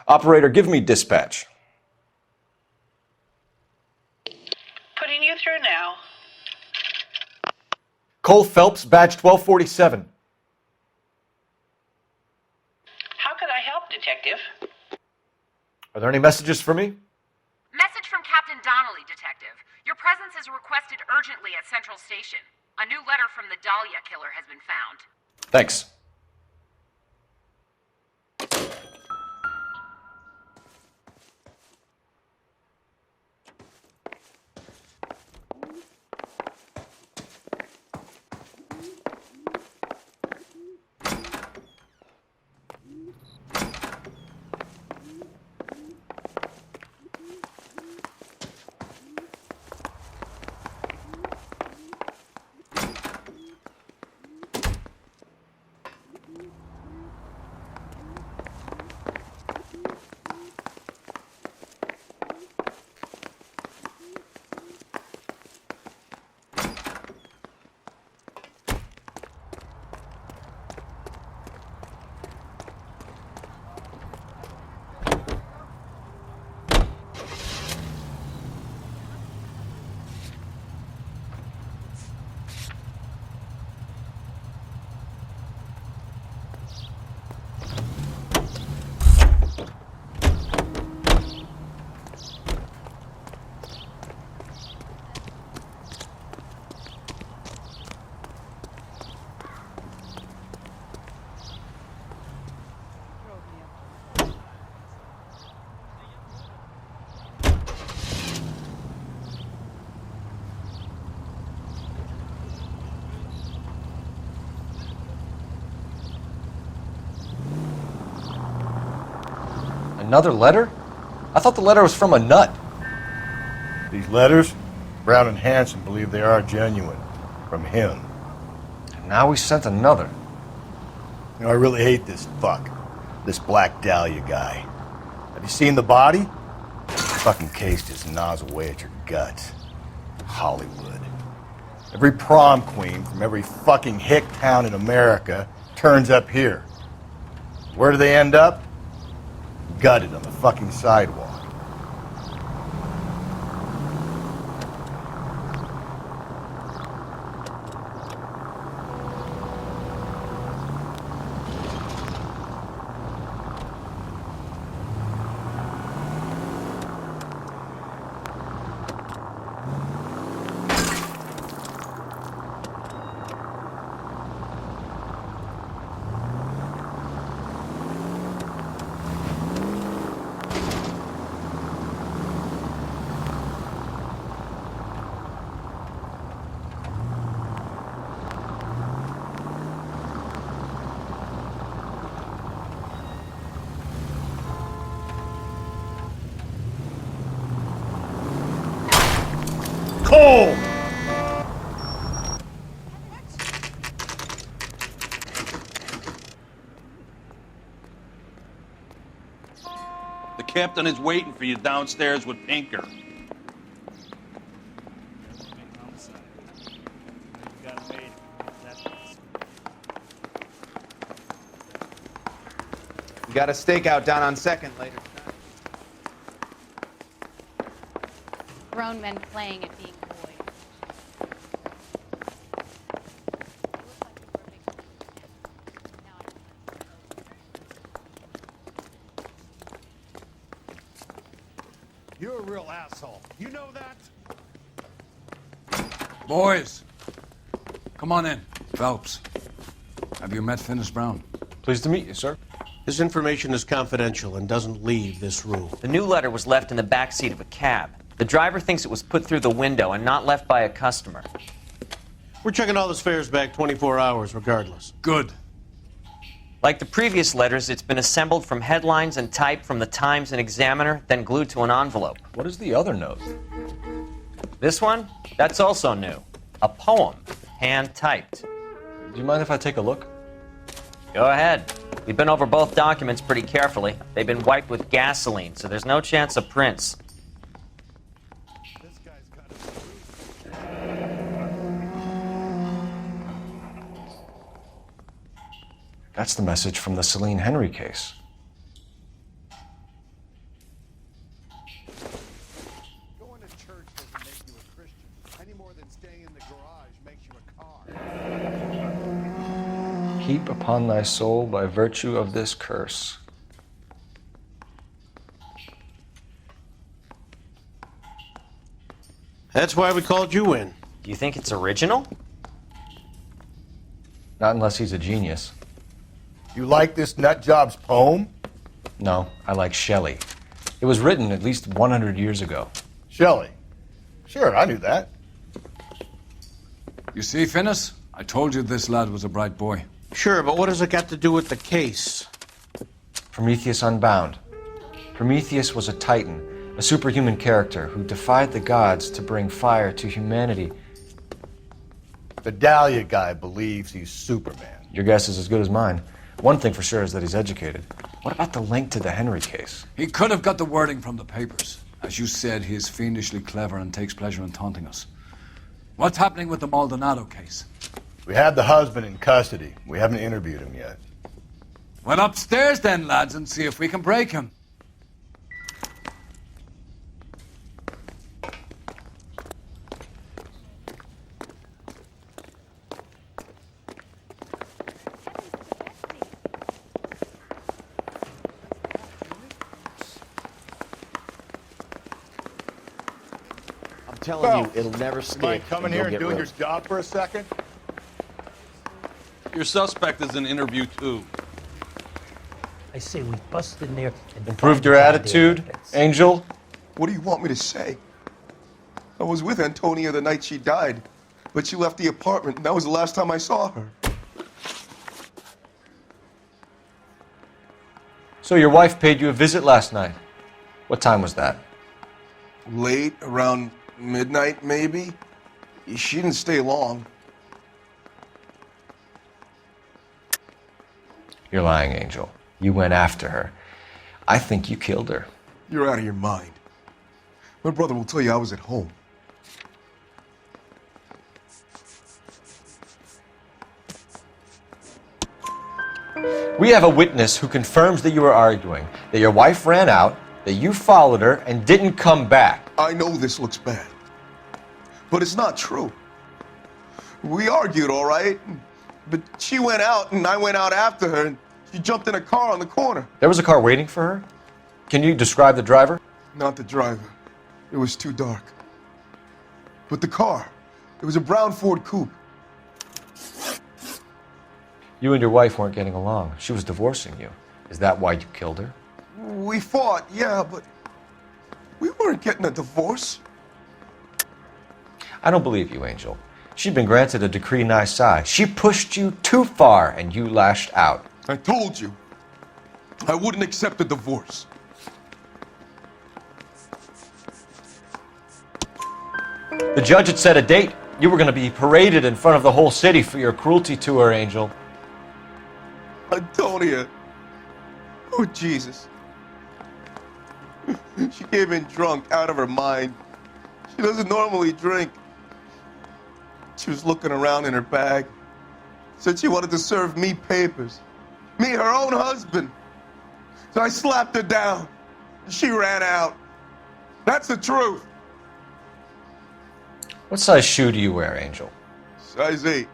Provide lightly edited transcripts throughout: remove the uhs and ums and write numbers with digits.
Operator, give me dispatch. Putting you through now. Cole Phelps, badge 1247. How could I help, Detective? Are there any messages for me? Message from Captain Donnelly, Detective. Your presence is requested urgently at Central Station. A new letter from the Dahlia killer has been found. Thanks. Another letter? I thought the letter was from a nut. These letters, Brown and Hanson believe they are genuine. From him. And now we sent another. You know, I really hate this fuck. This Black Dahlia guy. Have you seen the body? Fucking case just gnaws away at your guts. Hollywood. Every prom queen from every fucking hick town in America turns up here. Where do they end up? Gutted on the fucking sidewalk. Cole! The captain is waiting for you downstairs with Pinker. We got a stakeout down on 2nd later tonight. Grown men playing at being boys. You're a real asshole. You know that? Boys, come on in. Phelps, have you met Finis Brown? Pleased to meet you, sir. This information is confidential and doesn't leave this room. The new letter was left in the back seat of a cab. The driver thinks it was put through the window and not left by a customer. We're checking all the fares back 24 hours regardless. Good. Like the previous letters, it's been assembled from headlines and typed from the Times and Examiner, then glued to an envelope. What is the other note? This one? That's also new. A poem, hand-typed. Do you mind if I take a look? Go ahead. We've been over both documents pretty carefully. They've been wiped with gasoline, so there's no chance of prints. That's the message from the Celine Henry case. heap upon thy soul by virtue of this curse. That's why we called you in. Do you think it's original? Not unless he's a genius. You like this nutjob's poem? No, I like Shelley. It was written at least 100 years ago. Shelley. Sure, I knew that. You see, Finnis? I told you this lad was a bright boy. Sure, but what has it got to do with the case? Prometheus Unbound. Prometheus was a titan, a superhuman character who defied the gods to bring fire to humanity. The Dahlia guy believes he's Superman. Your guess is as good as mine. One thing for sure is that he's educated. What about the link to the Henry case? He could have got the wording from the papers. As you said, he is fiendishly clever and takes pleasure in taunting us. What's happening with the Maldonado case? We have the husband in custody. We haven't interviewed him yet. Well, upstairs then, lads, and see if we can break him. I'm telling you, it'll never Mind stick. coming and here you'll and get doing your roasted. job for a second? Your suspect is in interview 2. I say we bust in there and Improved your attitude, Angel? What do you want me to say? I was with Antonia the night she died, but she left the apartment, and that was the last time I saw her. So your wife paid you a visit last night. What time was that? Late, around midnight, maybe? She didn't stay long. You're lying, Angel. You went after her. I think you killed her. You're out of your mind. My brother will tell you I was at home. We have a witness who confirms that you were arguing, that your wife ran out, that you followed her, and didn't come back. I know this looks bad, but it's not true. We argued, all right, but she went out and I went out after her, and she jumped in a car on the corner. There was a car waiting for her? Can you describe the driver? Not the driver. It was too dark. But the car, it was a brown Ford Coupe. You and your wife weren't getting along. She was divorcing you. Is that why you killed her? We fought, yeah, but we weren't getting a divorce. I don't believe you, Angel. She'd been granted a decree nisi. She pushed you too far, and you lashed out. I told you, I wouldn't accept a divorce. The judge had set a date. You were going to be paraded in front of the whole city for your cruelty to her, Angel. Antonia. Oh, Jesus. She came in drunk, out of her mind. She doesn't normally drink. She was looking around in her bag. Said she wanted to serve me papers. Me, her own husband. So I slapped her down. She ran out. That's the truth. What size shoe do you wear, Angel? Size 8.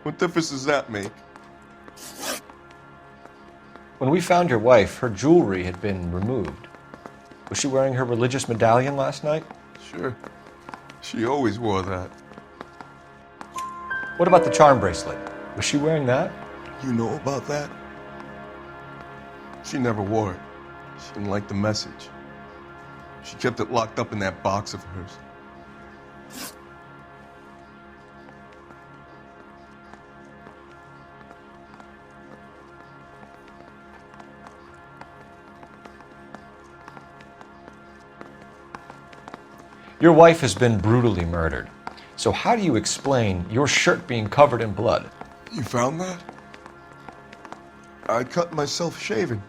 What difference does that make? When we found your wife, her jewelry had been removed. Was she wearing her religious medallion last night? Sure. She always wore that. What about the charm bracelet? Was she wearing that? You know about that? She never wore it. She didn't like the message. She kept it locked up in that box of hers. Your wife has been brutally murdered. So how do you explain your shirt being covered in blood? You found that? I cut myself shaving.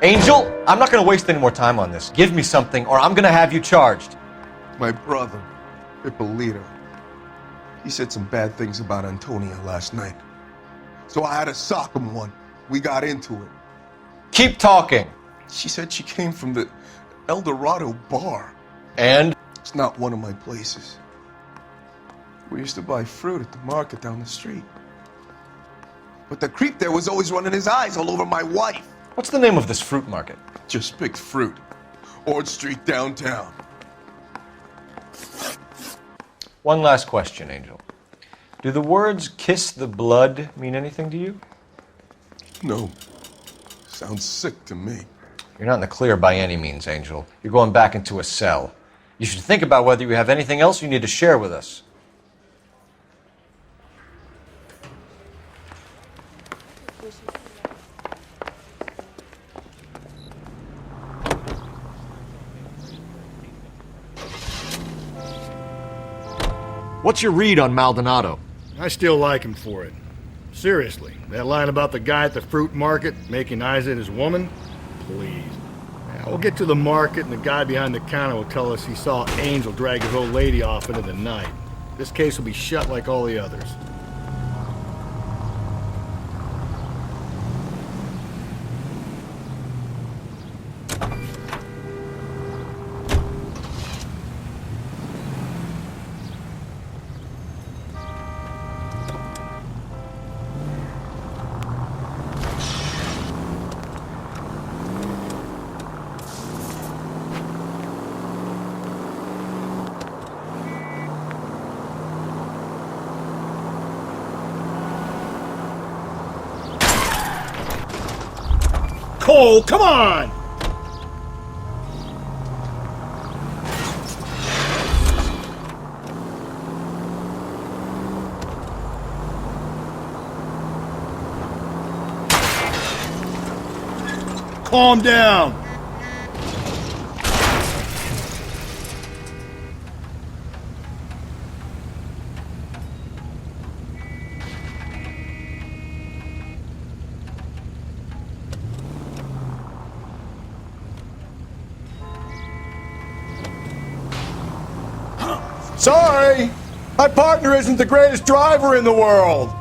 Angel, I'm not going to waste any more time on this. Give me something or I'm going to have you charged. My brother, Ippolito, he said some bad things about Antonia last night. So I had to sock him one. We got into it. Keep talking. She said she came from the El Dorado bar. And? It's not one of my places. We used to buy fruit at the market down the street. But the creep there was always running his eyes all over my wife. What's the name of this fruit market? Just picked fruit. Ord Street downtown. One last question, Angel. Do the words kiss the blood mean anything to you? No. Sounds sick to me. You're not in the clear by any means, Angel. You're going back into a cell. You should think about whether you have anything else you need to share with us. What's your read on Maldonado? I still like him for it. Seriously, that line about the guy at the fruit market making eyes at his woman? Please. Now, we'll get to the market and the guy behind the counter will tell us he saw Angel drag his old lady off into the night. This case will be shut like all the others. Cole, come on! Calm down. Sorry, my partner isn't the greatest driver in the world.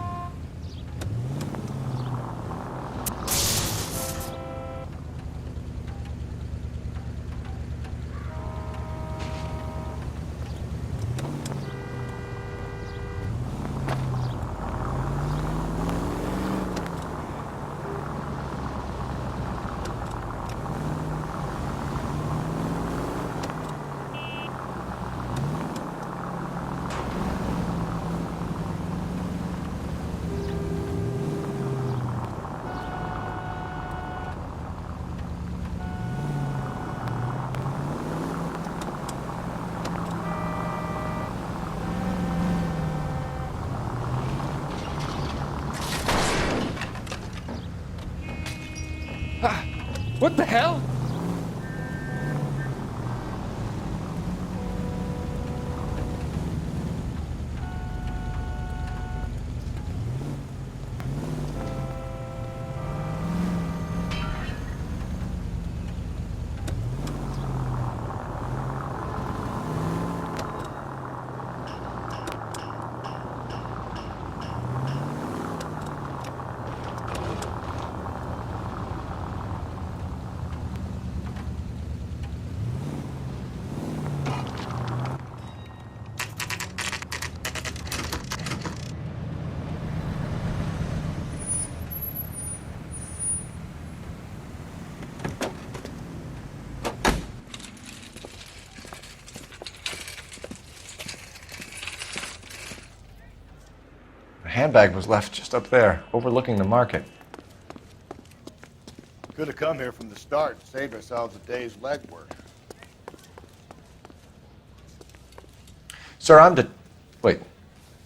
What the hell? The handbag was left just up there, overlooking the market. Could have come here from the start and saved ourselves a day's legwork. Sir, Wait,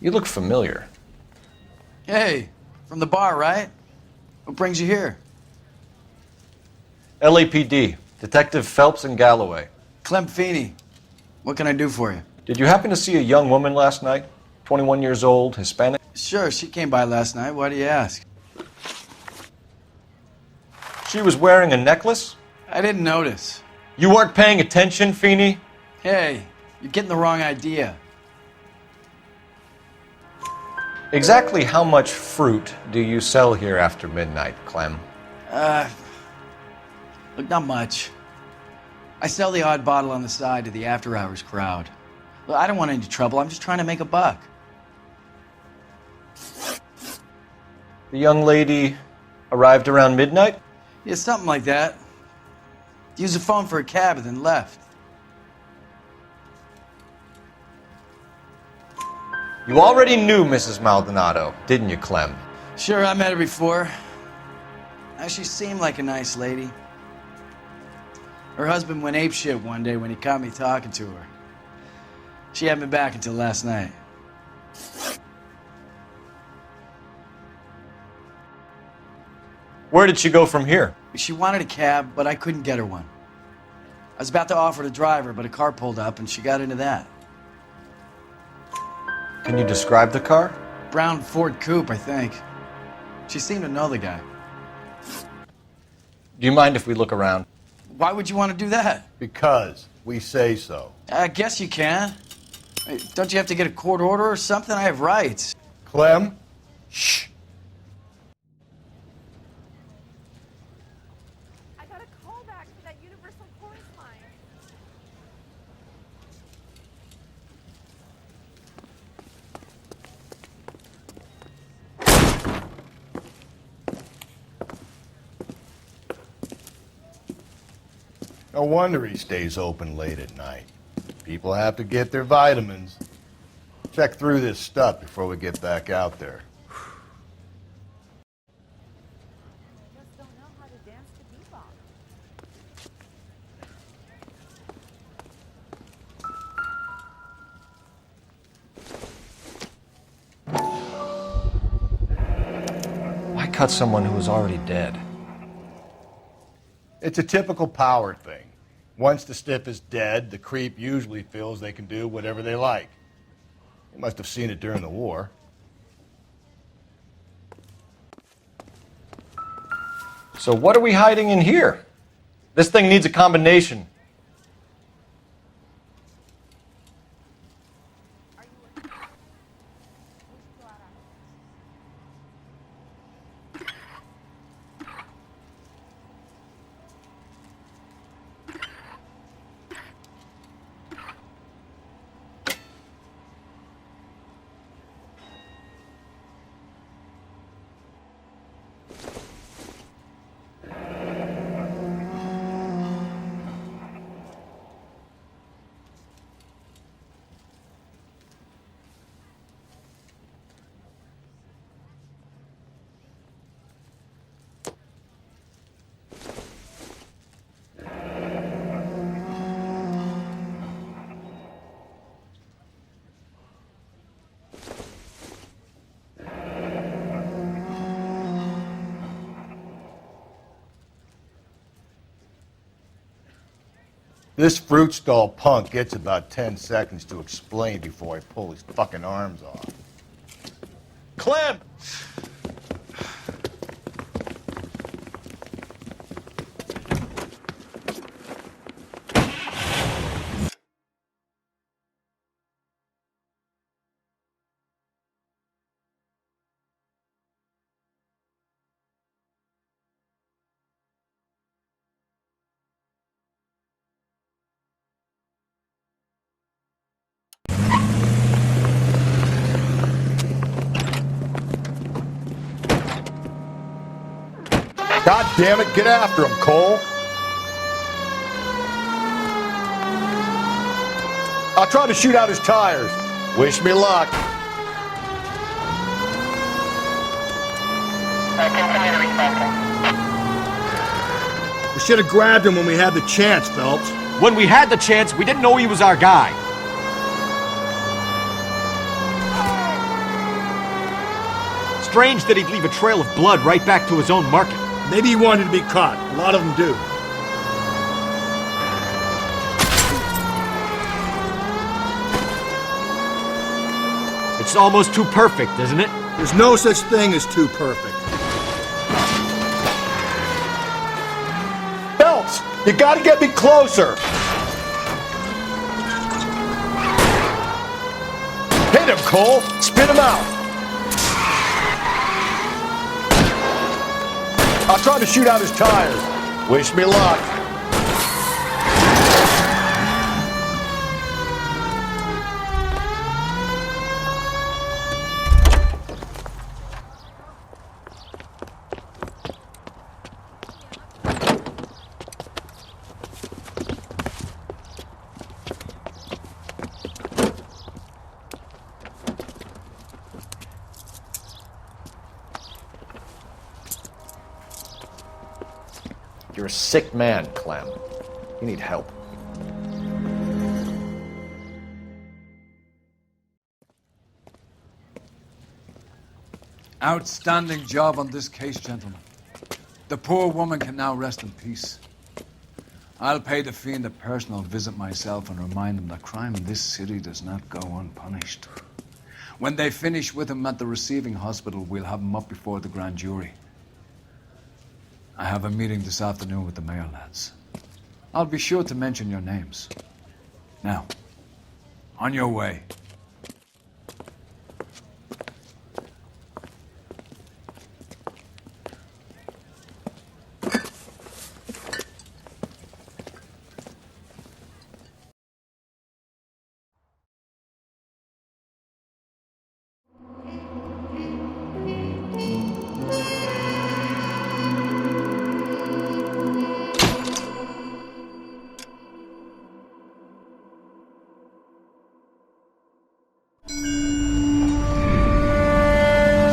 you look familiar. Hey, from the bar, right? What brings you here? LAPD, Detective Phelps and Galloway. Clem Feeney. What can I do for you? Did you happen to see a young woman last night? 21 years old, Hispanic? Sure, she came by last night. Why do you ask? She was wearing a necklace? I didn't notice. You weren't paying attention, Feeney? Hey, you're getting the wrong idea. Exactly how much fruit do you sell here after midnight, Clem? Look, not much. I sell the odd bottle on the side to the after-hours crowd. Look, I don't want any trouble. I'm just trying to make a buck. The young lady arrived around midnight? Yeah, something like that. Used the phone for a cab and then left. You already knew Mrs. Maldonado, didn't you, Clem? Sure, I met her before. She seemed like a nice lady. Her husband went apeshit one day when he caught me talking to her. She hadn't been back until last night. Where did she go from here? She wanted a cab, but I couldn't get her one. I was about to offer to drive her, but a car pulled up and she got into that. Can you describe the car? Brown Ford Coupe, I think. She seemed to know the guy. Do you mind if we look around? Why would you want to do that? Because we say so. I guess you can. Hey, don't you have to get a court order or something? I have rights. Clem? Shh. I got a call back for that Universal Chorus line. No wonder he stays open late at night. People have to get their vitamins. Check through this stuff before we get back out there. Just don't know how to dance to bebop. Why cut someone who was already dead? It's a typical power thing. Once the stiff is dead, the creep usually feels they can do whatever they like. You must have seen it during the war. So what are we hiding in here? This thing needs a combination. This fruit stall punk gets about 10 seconds to explain before I pull his fucking arms off. Clem! God damn it, get after him, Cole. I'll try to shoot out his tires. Wish me luck. We should have grabbed him when we had the chance, Phelps. When we had the chance, we didn't know he was our guy. Strange that he'd leave a trail of blood right back to his own market. Maybe he wanted to be caught. A lot of them do. It's almost too perfect, isn't it? There's no such thing as too perfect. Phelps, you gotta get me closer. Hit him, Cole. Spit him out. I'll try to shoot out his tires. Wish me luck. You're a sick man, Clem. You need help. Outstanding job on this case, gentlemen. The poor woman can now rest in peace. I'll pay the fiend a personal visit myself and remind him that crime in this city does not go unpunished. When they finish with him at the receiving hospital, we'll have him up before the grand jury. I have a meeting this afternoon with the mayor lads. I'll be sure to mention your names. Now, on your way.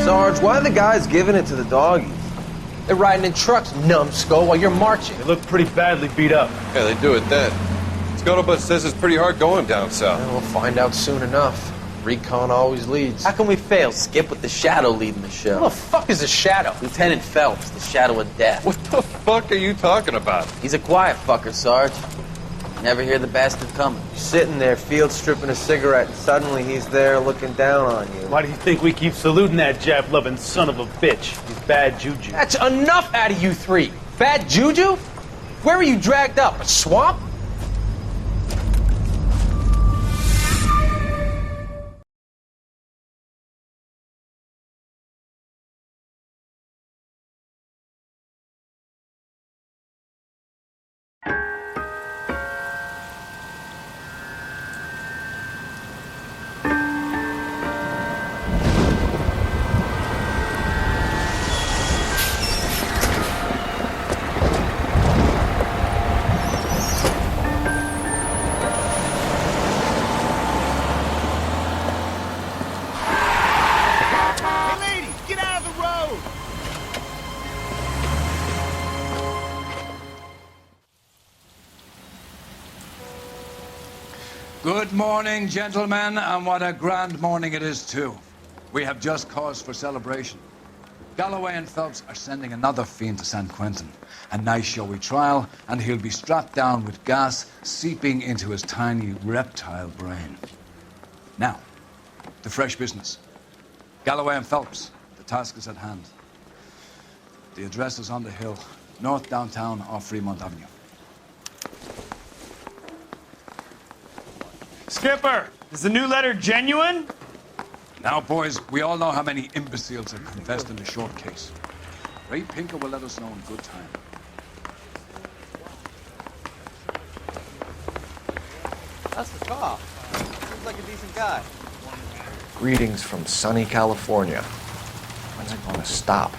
Sarge, why are the guys giving it to the doggies? They're riding in trucks, numbskull, while you're marching. They look pretty badly beat up. Yeah, they do at that. Scuttlebutt says it's pretty hard going down south. We'll find out soon enough. Recon always leads. How can we fail, Skip, with the Shadow leading the show? Who the fuck is the Shadow? Lieutenant Phelps, the Shadow of Death. What the fuck are you talking about? He's a quiet fucker, Sarge. Never hear the bastard coming. You're sitting there, field stripping a cigarette, and suddenly he's there looking down on you. Why do you think we keep saluting that Jap-loving son of a bitch? He's bad juju. That's enough out of you three. Bad juju? Where were you dragged up? A swamp? Good morning, gentlemen, and what a grand morning it is, too. We have just cause for celebration. Galloway and Phelps are sending another fiend to San Quentin. A nice showy trial, and he'll be strapped down with gas seeping into his tiny reptile brain. Now, the fresh business. Galloway and Phelps, the task is at hand. The address is on the hill, north downtown off Fremont Avenue. Skipper, is the new letter genuine? Now, boys, we all know how many imbeciles have confessed in a short case. Ray Pinker will let us know in good time. That's the cop. Seems like a decent guy. Greetings from sunny California. When's it going to stop?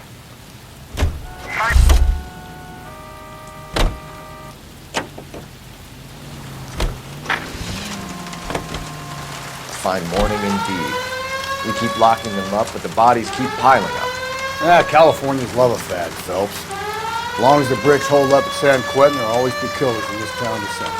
Fine morning indeed. We keep locking them up, but the bodies keep piling up. Yeah, Californians love a fad, Phelps. As long as the bricks hold up at San Quentin, there'll always be killers in this town to send.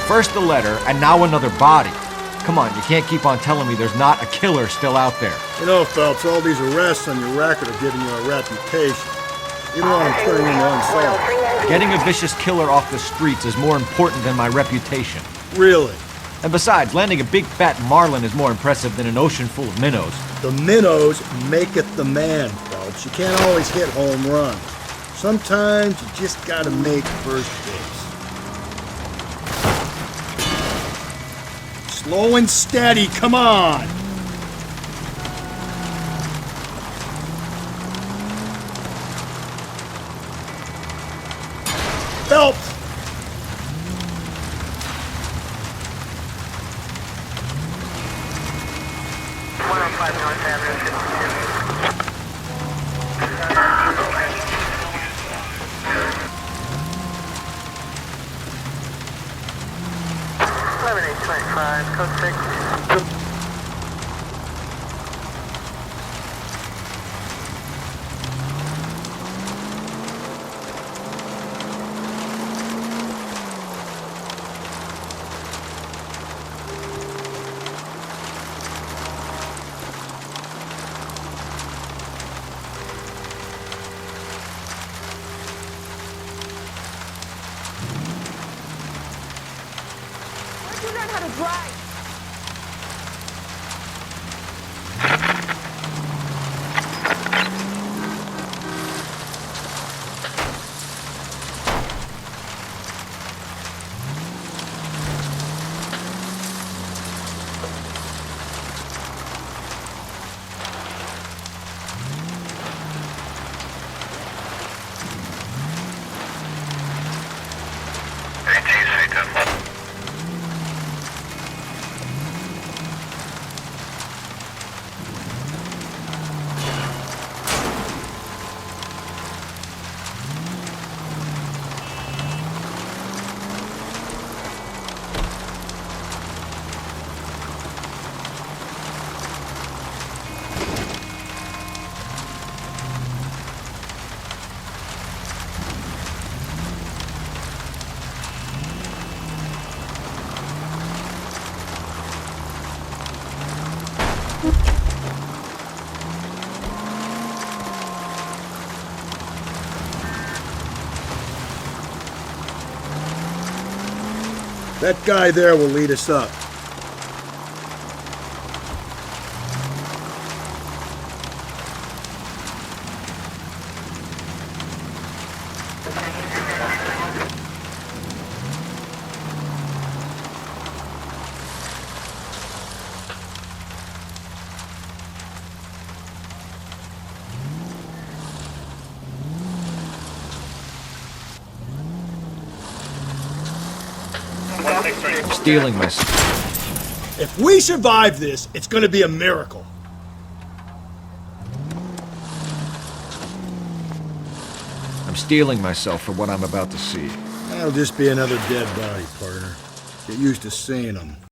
First the letter, and now another body. Come on, you can't keep on telling me there's not a killer still out there. You know, Phelps, all these arrests on your record are giving you a reputation. You don't want to turn into unsolved. Getting a vicious killer off the streets is more important than my reputation. Really? And besides, landing a big fat marlin is more impressive than an ocean full of minnows. The minnows maketh the man, Phelps. You can't always hit home runs. Sometimes you just gotta make first base. Slow and steady, come on! Phelps! Where'd you learn how to drive? That guy there will lead us up. I'm steeling myself. If we survive this, it's gonna be a miracle. I'm steeling myself for what I'm about to see. That'll just be another dead body, partner. Get used to seeing them.